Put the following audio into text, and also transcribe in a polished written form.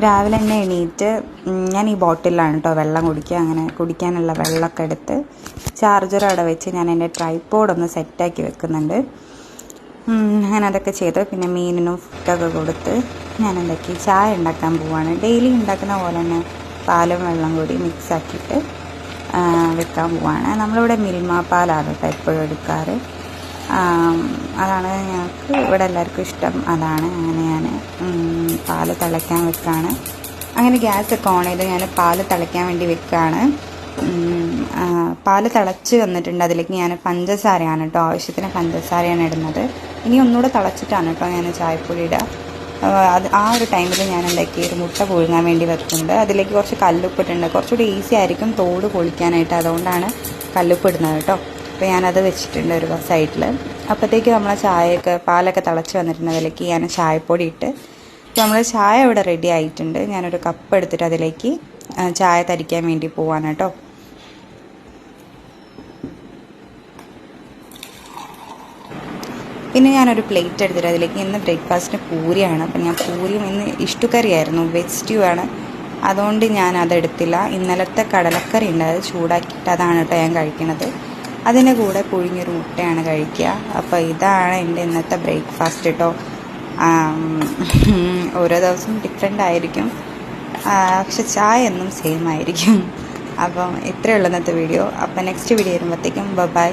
രാവിലെ തന്നെ എണീറ്റ് ഞാൻ ഈ ബോട്ടിലാണ് കേട്ടോ വെള്ളം കുടിക്കുക. അങ്ങനെ കുടിക്കാനുള്ള വെള്ളമൊക്കെ എടുത്ത് ചാർജർ അവിടെ വെച്ച് ഞാൻ എൻ്റെ ട്രൈപോഡൊന്ന് സെറ്റാക്കി വെക്കുന്നുണ്ട്. അങ്ങനെ അതൊക്കെ ചെയ്ത് പിന്നെ മീനിനും ഫുഡൊക്കെ കൊടുത്ത് ഞാൻ എന്താക്കി ചായ ഉണ്ടാക്കാൻ പോവാണ്. ഡെയിലി ഉണ്ടാക്കുന്ന പോലെ തന്നെ പാലും വെള്ളം കൂടി മിക്സാക്കിയിട്ട് വെക്കാൻ പോവാണ്. നമ്മളിവിടെ മിൽമ പാലാണ് കേട്ടോ എപ്പോഴും എടുക്കാറ്. അതാണ് ഞങ്ങൾക്ക് ഇവിടെ എല്ലാവർക്കും ഇഷ്ടം, അതാണ്. അങ്ങനെ ഞാൻ പാല് തിളയ്ക്കാൻ വെക്കുകയാണ്. അങ്ങനെ ഗ്യാസൊക്കെ ഓൺ ചെയ്ത് ഞാൻ പാല് തിളയ്ക്കാൻ വേണ്ടി വെക്കുകയാണ്. പാല് തിളച്ച് വന്നിട്ടുണ്ട്. അതിലേക്ക് ഞാൻ പഞ്ചസാരയാണ് കേട്ടോ, ആവശ്യത്തിന് പഞ്ചസാരയാണ് ഇടുന്നത്. ഇനി ഒന്നുകൂടെ തിളച്ചിട്ടാണ് കേട്ടോ ഞാൻ ചായപ്പൊടി ഇടുക. അത് ആ ഒരു ടൈമിൽ ഞാൻ എന്താക്കി ഒരു മുട്ട പുഴുങ്ങാൻ വേണ്ടി വെക്കുന്നുണ്ട്. അതിലേക്ക് കുറച്ച് കല്ലുപ്പിട്ടുണ്ട്. കുറച്ചുകൂടി ഈസി ആയിരിക്കും തോട് പൊളിക്കാനായിട്ട്, അതുകൊണ്ടാണ് കല്ലുപ്പ് ഇടുന്നത് കേട്ടോ. അപ്പോൾ ഞാനത് വെച്ചിട്ടുണ്ട് ഒരു സൈഡിൽ. അപ്പോഴത്തേക്ക് നമ്മളെ പാലൊക്കെ തിളച്ച് വന്നിട്ടുണ്ട്. അതിലേക്ക് ഞാൻ ചായപ്പൊടി ഇട്ട് നമ്മൾ ചായ ഇവിടെ റെഡി ആയിട്ടുണ്ട്. ഞാനൊരു കപ്പ് എടുത്തിട്ട് അതിലേക്ക് ചായ തരിക്കാൻ വേണ്ടി പോവാണ് കേട്ടോ. പിന്നെ ഞാനൊരു പ്ലേറ്റ് എടുത്തിട്ട് അതിലേക്ക് ഇന്ന് ബ്രേക്ക്ഫാസ്റ്റിന് പൂരിയാണ്. അപ്പം ഞാൻ പൂരിയും ഇന്ന് ഇഷ്ടുക്കറിയായിരുന്നു, വെജ് സ്റ്റ്യൂ ആണ്, അതുകൊണ്ട് ഞാൻ അതെടുത്തില്ല. ഇന്നലത്തെ കടലക്കറി ഉണ്ട്, അത് ചൂടാക്കിയിട്ട് അതാണ് കേട്ടോ ഞാൻ കഴിക്കുന്നത്. അതിൻ്റെ കൂടെ പുഴുങ്ങിയൊരു മുട്ടയാണ് കഴിക്കുക. അപ്പോൾ ഇതാണ് എൻ്റെ ഇന്നത്തെ ബ്രേക്ക്ഫാസ്റ്റ് കേട്ടോ. ഓരോ ദിവസവും ഡിഫറെൻ്റ് ആയിരിക്കും, പക്ഷെ ചായ എന്നും സെയിം ആയിരിക്കും. അപ്പം ഇത്രയേ ഉള്ളൂ ഇന്നത്തെ വീഡിയോ. അപ്പം നെക്സ്റ്റ് വീഡിയോ വരുമ്പോഴത്തേക്കും ബൈ.